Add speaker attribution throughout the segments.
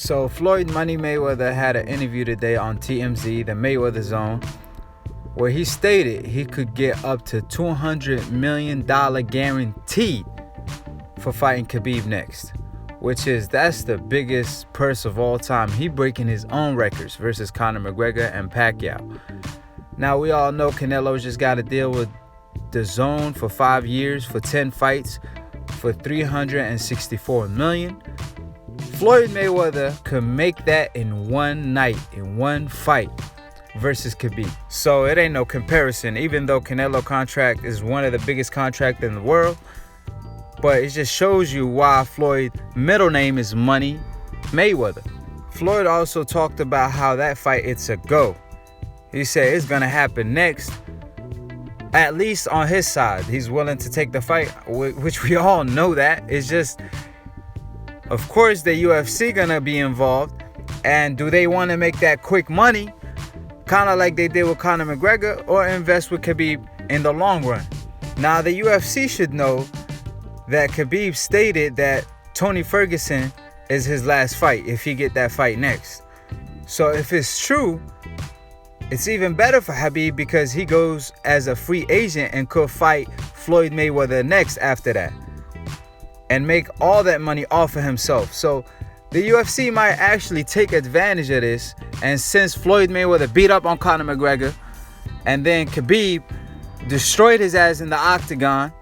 Speaker 1: So Floyd Money Mayweather had an interview today on TMZ, the Mayweather Zone, where he stated he could get up to $200 million guaranteed for fighting Khabib next, that's the biggest purse of all time. He breaking his own records versus Conor McGregor and Pacquiao. Now we all know Canelo just got to deal with the Zone for 5 years for 10 fights for $364 million. Floyd Mayweather could make that in one night, in one fight versus Khabib. So it ain't no comparison, even though Canelo contract is one of the biggest contracts in the world. But it just shows you why Floyd's middle name is Money Mayweather. Floyd also talked about how that fight, it's a go. He said it's going to happen next. At least on his side, he's willing to take the fight, which we all know that. It's just, of course, the UFC going to be involved. And do they want to make that quick money, kind of like they did with Conor McGregor, or invest with Khabib in the long run? Now, the UFC should know that Khabib stated that Tony Ferguson is his last fight if he get that fight next. So if it's true, it's even better for Khabib because he goes as a free agent and could fight Floyd Mayweather next after that and make all that money off of himself. So the UFC might actually take advantage of this, and since Floyd Mayweather beat up on Conor McGregor and then Khabib destroyed his ass in the octagon,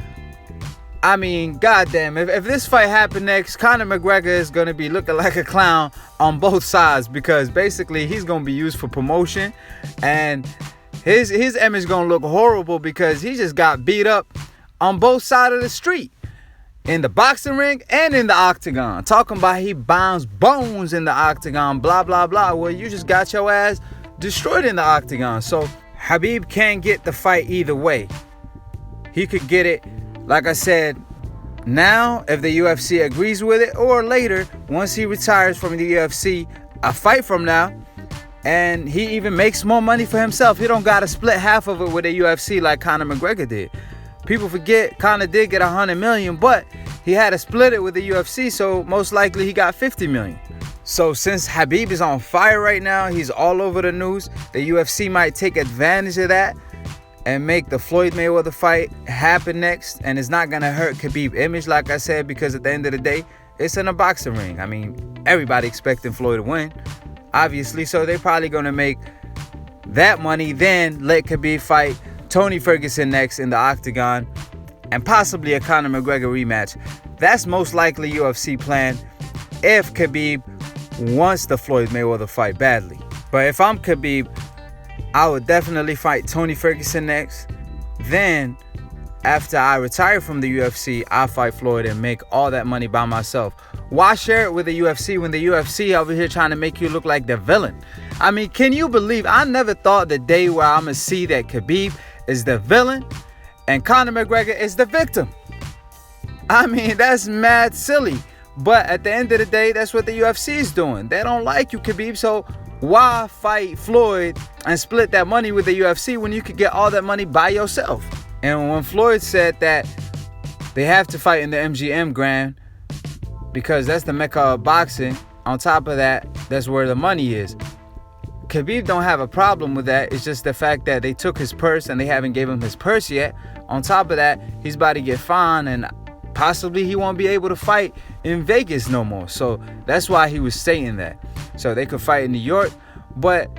Speaker 1: I mean, goddamn, if this fight happened next, Conor McGregor is going to be looking like a clown on both sides, because basically he's going to be used for promotion, and his image is going to look horrible because he just got beat up on both sides of the street, in the boxing ring and in the octagon. Talking about he bounced bones in the octagon, blah, blah, blah. Well, you just got your ass destroyed in the octagon. So Khabib can't get the fight either way. He could get it, like I said, now if the UFC agrees with it, or later once he retires from the UFC, a fight from now, and he even makes more money for himself. He don't gotta split half of it with the UFC like Conor McGregor did. People forget Conor did get $100 million, but he had to split it with the UFC, so most likely he got $50 million. So since Khabib is on fire right now, he's all over the news, the UFC might take advantage of that and make the Floyd Mayweather fight happen next. And it's not going to hurt Khabib's image, like I said, because at the end of the day, it's in a boxing ring. I mean, everybody expecting Floyd to win, obviously. So they're probably going to make that money, then let Khabib fight Tony Ferguson next in the octagon, and possibly a Conor McGregor rematch. That's most likely UFC plan if Khabib wants the Floyd Mayweather fight badly. But if I'm Khabib, I would definitely fight Tony Ferguson next. Then, after I retire from the UFC, I'll fight Floyd and make all that money by myself. Why share it with the UFC when the UFC over here trying to make you look like the villain? I mean, can you believe? I never thought the day where I'm going to see that Khabib is the villain and Conor McGregor is the victim. I mean, that's mad silly. But at the end of the day, that's what the UFC is doing. They don't like you, Khabib, so why fight Floyd and split that money with the UFC when you could get all that money by yourself? And when Floyd said that they have to fight in the MGM Grand because that's the mecca of boxing, on top of that, that's where the money is. Khabib don't have a problem with that. It's just the fact that they took his purse and they haven't gave him his purse yet. On top of that, he's about to get fined, and possibly he won't be able to fight in Vegas no more. So that's why he was saying that. So they could fight in New York. But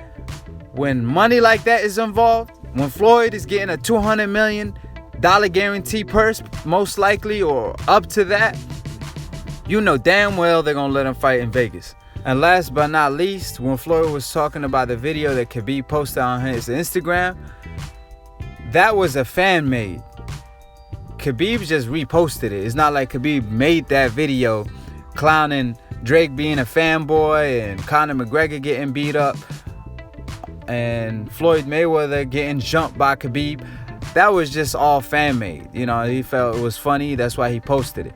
Speaker 1: when money like that is involved, when Floyd is getting a $200 million guarantee purse, most likely, or up to that, you know damn well they're going to let him fight in Vegas. And last but not least, when Floyd was talking about the video that Khabib posted on his Instagram, that was a fan made. Khabib just reposted it. It's not like Khabib made that video clowning Drake being a fanboy and Conor McGregor getting beat up and Floyd Mayweather getting jumped by Khabib. That was just all fan made. You know, he felt it was funny. That's why he posted it.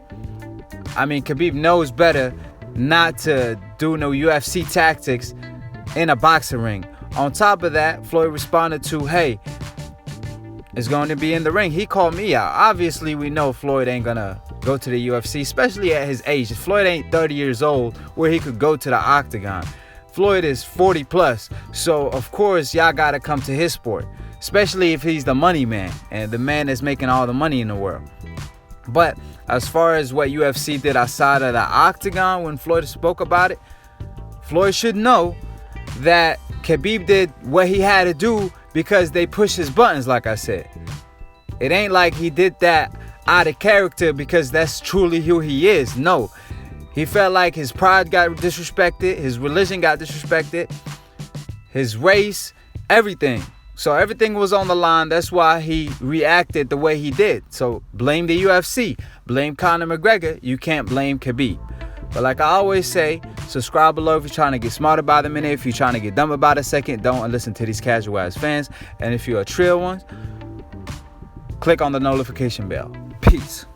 Speaker 1: I mean, Khabib knows better not to do no UFC tactics in a boxing ring. On top of that, Floyd responded to, hey, it's going to be in the ring. He called me out. Obviously, we know Floyd ain't gonna go to the UFC, especially at his age. Floyd ain't 30 years old where he could go to the octagon. Floyd is 40 plus, so of course y'all gotta come to his sport, especially if he's the money man and the man that's making all the money in the world. But as far as what UFC did outside of the octagon when Floyd spoke about it, Floyd should know that Khabib did what he had to do because they pushed his buttons, like I said. It ain't like he did that out of character because that's truly who he is. No. He felt like his pride got disrespected, his religion got disrespected, his race, everything. So everything was on the line. That's why he reacted the way he did. So blame the UFC. Blame Conor McGregor. You can't blame Khabib. But like I always say, subscribe below if you're trying to get smarter by the minute. If you're trying to get dumb about a second, don't listen to these casual ass fans. And if you're a trill one, click on the notification bell. Peace.